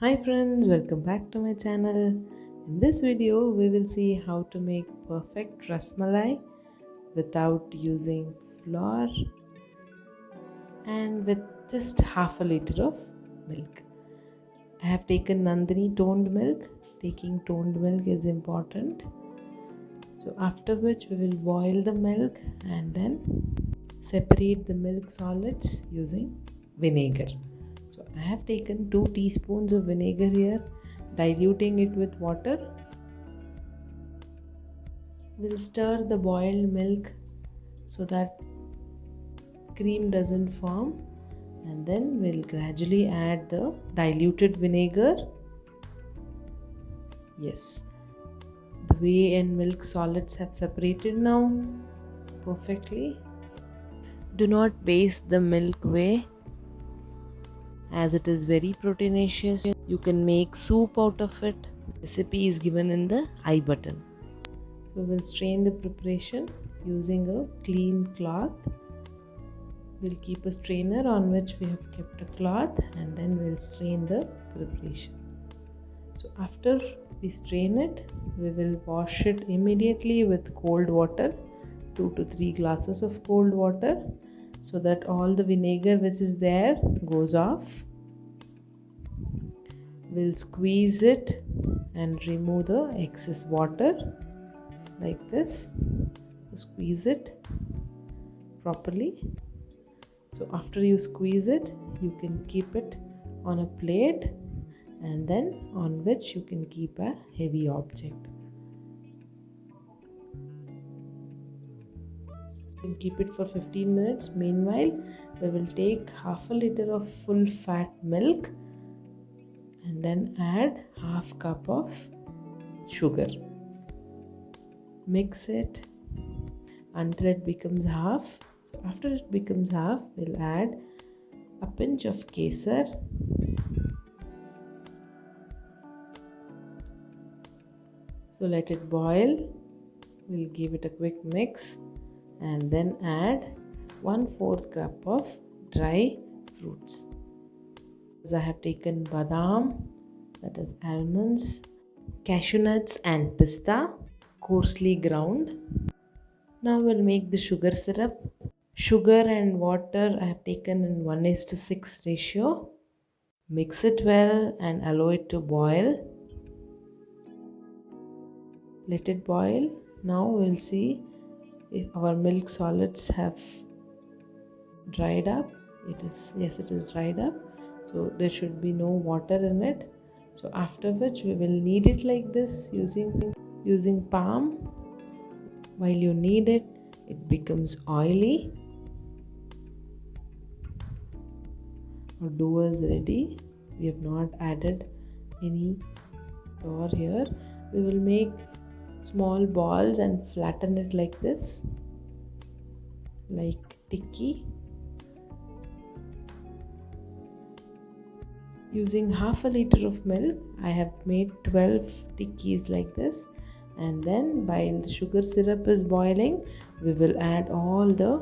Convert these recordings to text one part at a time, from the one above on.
Hi friends, welcome back to my channel. In this video, we will see how to make perfect rasmalai without using flour and with just half a liter of milk. I have taken Nandini toned milk. Taking toned milk is important. So after which we will boil the milk and then separate the milk solids using vinegar. So I have taken 2 teaspoons of vinegar here, diluting it with water. We'll stir the boiled milk so that cream doesn't form, and then we'll gradually add the diluted vinegar. Yes, the whey and milk solids have separated now perfectly. Do not baste the milk whey as it is very proteinaceous. You can make soup out of it. The recipe is given in the I button. So we'll strain the preparation using a clean cloth. We'll keep a strainer on which we have kept a cloth, and then we'll strain the preparation. So after we strain it, we will wash it immediately with cold water, 2 to 3 glasses of cold water, so that all the vinegar which is there goes off. We'll squeeze it and remove the excess water like this. Squeeze it properly. So after you squeeze it, you can keep it on a plate, and then on which you can keep a heavy object. You can keep it for 15 minutes. Meanwhile, we will take half a liter of full fat milk and then add half cup of sugar. Mix it until it becomes half. So after it becomes half, we'll add a pinch of kesar, so let it boil. We'll give it a quick mix and then add 1/4 cup of dry fruits. As I have taken badam, that is almonds, cashew nuts and pista, coarsely ground. Now we'll make the sugar syrup. Sugar and water I have taken in 1:6 ratio. Mix it well and allow it to boil. Let it boil. Now we'll see if our milk solids have dried up. Yes, it is dried up. So there should be no water in it. So after which we will knead it like this using palm. While you knead it, it becomes oily. Our dough is ready. We have not added any flour here. We will make small balls and flatten it like this, like tikki. Using half a liter of milk, I have made 12 tikkis like this, and then while the sugar syrup is boiling, we will add all the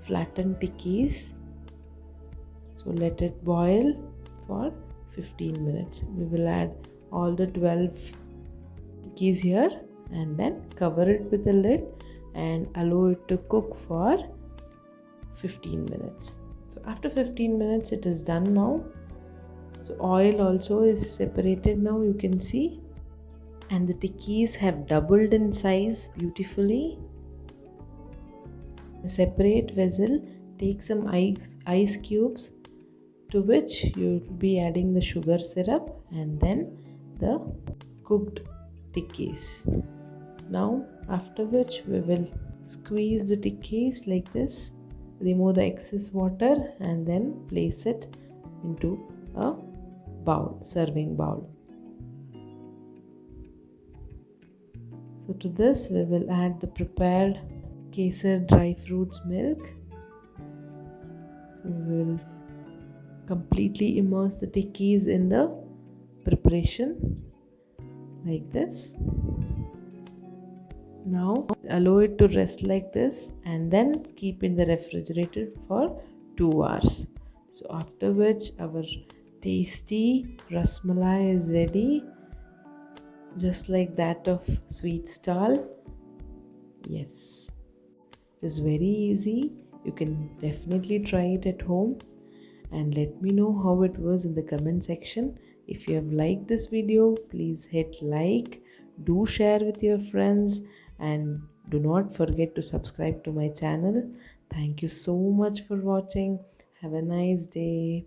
flattened tikkis. So let it boil for 15 minutes. We will add all the 12 tikkis here and then cover it with a lid and allow it to cook for 15 minutes. So after 15 minutes, it is done now. So oil also is separated now, you can see, and the tikkis have doubled in size beautifully. A separate vessel, take some ice cubes, to which you will be adding the sugar syrup and then the cooked tikkis. Now after which we will squeeze the tikkis like this, remove the excess water and then place it into a serving bowl. So to this we will add the prepared kesar dry fruits milk. So we will completely immerse the tikkis in the preparation like this. Now allow it to rest like this and then keep in the refrigerator for 2 hours. So after which our Tasty rasmalai is ready, just like that of sweet stall. Yes, it is very easy. You can definitely try it at home and let me know how it was in the comment section. If you have liked this video, please hit like, do share with your friends, and do not forget to subscribe to my channel. Thank you so much for watching. Have a nice day.